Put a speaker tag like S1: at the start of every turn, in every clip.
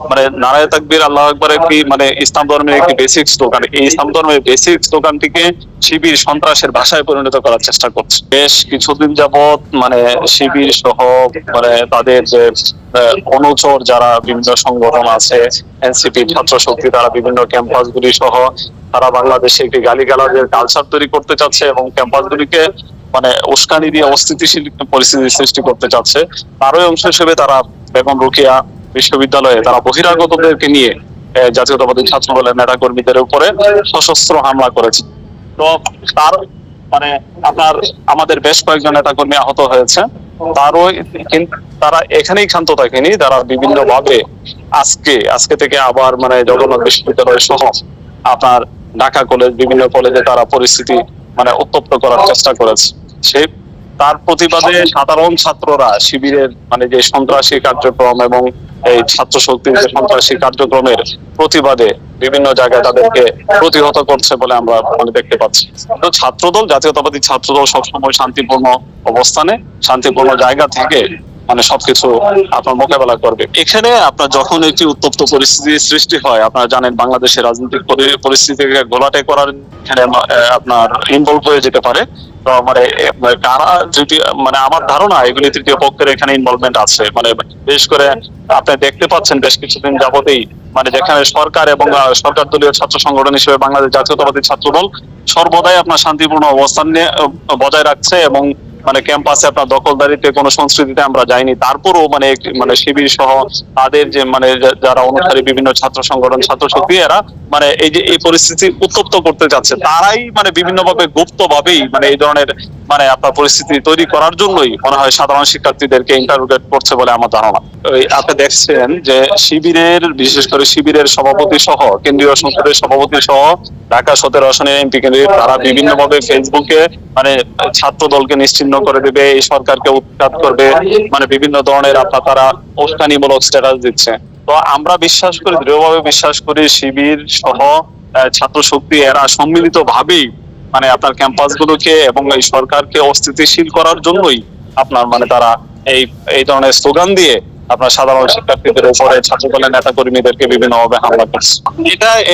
S1: মানে নারায়ে তাকবীর আল্লাহু আকবার একটি মানে ইসলাম ধর্মের একটি বেসিক স্লোগান। এই ইসলাম ধর্মের বেসিক স্লোগানটিকে শিবির সন্ত্রাসের ভাষায় পরিণত করার চেষ্টা করছে। বেশ কিছুদিন যাবৎ মানে শিবির সহ মানে তাদের যে অনুচর যারা বিভিন্ন সংগঠন আছে, এনসিপি, ছাত্র শক্তি, তারা বিভিন্ন ক্যাম্পাস গুলি সহ তারা বাংলাদেশে একটি গালিগালাজের কালচার তৈরি করতে চাচ্ছে এবং ক্যাম্পাস গুলিকে মানে উস্কানি দিয়ে অস্থিতিশীল পরিস্থিতি সৃষ্টি করতে চাচ্ছে। তারই অংশ হিসেবে তারা বেগম রোকেয়া বিশ্ববিদ্যালয়ে তারা বহিরাগতদেরকে নিয়ে জাতীয়তাবাদী ছাত্র দলের নেতা কর্মীদের উপরে সশস্ত্র হামলা করেছে। তো তার মানে আপনার আমাদের বেশ কয়েকজন নেতা কর্মী আহত হয়েছে। তারও কিন্তু তারা এখানেই ক্ষান্ত থাকেনি, তারা বিভিন্ন ভাবে আজকে থেকে আবার মানে জগন্নাথ বিশ্ববিদ্যালয় সহ আপনার ঢাকা কলেজ, বিভিন্ন কলেজে তারা পরিস্থিতি মানে উত্তপ্ত করার চেষ্টা করেছে। সেই তার প্রতিবাদে সাধারণ ছাত্ররা শিবিরের মানে যে সন্ত্রাসী কার্যক্রম এবং এই ছাত্র শক্তির যে সন্ত্রাসী কার্যক্রমের প্রতিবাদে বিভিন্ন জায়গায় তাদেরকে প্রতিহত করছে বলে আমরা মানে দেখতে পাচ্ছি। তো ছাত্রদল, জাতীয়তাবাদী ছাত্রদল সবসময় শান্তিপূর্ণ অবস্থানে, শান্তিপূর্ণ জায়গা থেকে মানে সবকিছু আপনার মোকাবেলা করবে। এখানে আপনার যখন একটি উত্তপ্ত পরিস্থিতি সৃষ্টি হয়, আপনারা জানেন বাংলাদেশের রাজনৈতিক পরিস্থিতিকে ঘোলাটে করার এখানে আপনার ইনভলভ হয়ে যেতে পারে। তো মানে কারা যদি মানে আমার ধারণা এগুলি তৃতীয় পক্ষের এখানে ইনভলভমেন্ট আছে। মানে বিশেষ করে আপনি দেখতে পাচ্ছেন বেশ কিছুদিন যাবতেই মানে যেখানে সরকার এবং সরকার দলীয় ছাত্র সংগঠন হিসেবে বাংলাদেশ জাতীয়তাবাদী ছাত্র দল সর্বদাই আপনার শান্তিপূর্ণ অবস্থান নিয়ে বজায় রাখছে এবং মানে ক্যাম্পাসে আপনার দখলদারিতে কোনো সংস্কৃতিতে আমরা যাইনি। তারপরও মানে মানে শিবির সহ তাদের যে মানে যারা অনুসারী বিভিন্ন ছাত্র সংগঠন, ছাত্র শক্তি, এরা মানে এই যে এই পরিস্থিতি উত্তপ্ত করতে যাচ্ছে, তারাই মানে বিভিন্নভাবে গুপ্ত ভাবেই মানে এই ধরনের মানে আপনার পরিস্থিতি তৈরি করার জন্যই মনে হয় সাধারণ শিক্ষার্থীদেরকে ইন্টারোগেট করছে বলে আমার ধারণা। আপনি দেখছেন যে শিবিরের, বিশেষ করে শিবিরের সভাপতি সহ কেন্দ্রীয় সংসদের সভাপতি সহ ঢাকা 17 আসনের এমপি ক্যান্ডিডেট, তারা বিভিন্ন ভাবে ফেসবুকে মানে ছাত্র দলকে নিশ্চিহ্ন করে দেবে, এই সরকারকে উৎখাত করবে, মানে বিভিন্ন ধরনের আপনার তারা উস্কানিমূলক স্ট্যাটাস দিচ্ছে। তো আমরা বিশ্বাস করি, দৃঢ়ভাবে বিশ্বাস করি, শিবির সহ ছাত্র শক্তি এরা সম্মিলিত ভাবেই মানে আপনার ক্যাম্পাস গুলোকে এবং এই সরকারকে অস্থিতিশীল করার জন্যই আপনার মানে তারা এই ধরনের স্লোগান দিয়ে আপনার সাধারণ শিক্ষার্থীদের উপরে, ছাত্র দলের নেতা কর্মীদেরকে বিভিন্ন ভাবে হামলা করছে।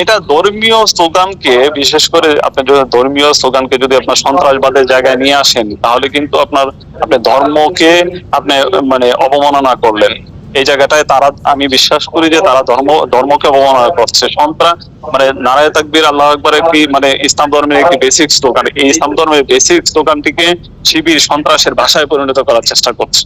S1: এটা ধর্মীয় স্লোগানকে, বিশেষ করে আপনি যদি ধর্মীয় স্লোগানকে যদি আপনার সন্ত্রাসবাদের জায়গায় নিয়ে আসেন, তাহলে কিন্তু আপনি ধর্মকে আপনি মানে অবমাননা করলেন। এই জায়গাটায় তারা, আমি বিশ্বাস করি যে তারা ধর্মকে অবমাননা করছে। মানে নারায়ে তাকবীর আল্লাহু আকবার একটি মানে ইসলাম ধর্মের একটি বেসিক স্লোগান। এই ইসলাম ধর্মের বেসিক স্লোগানটিকে শিবির সন্ত্রাসের ভাষায় পরিণত করার চেষ্টা করছে।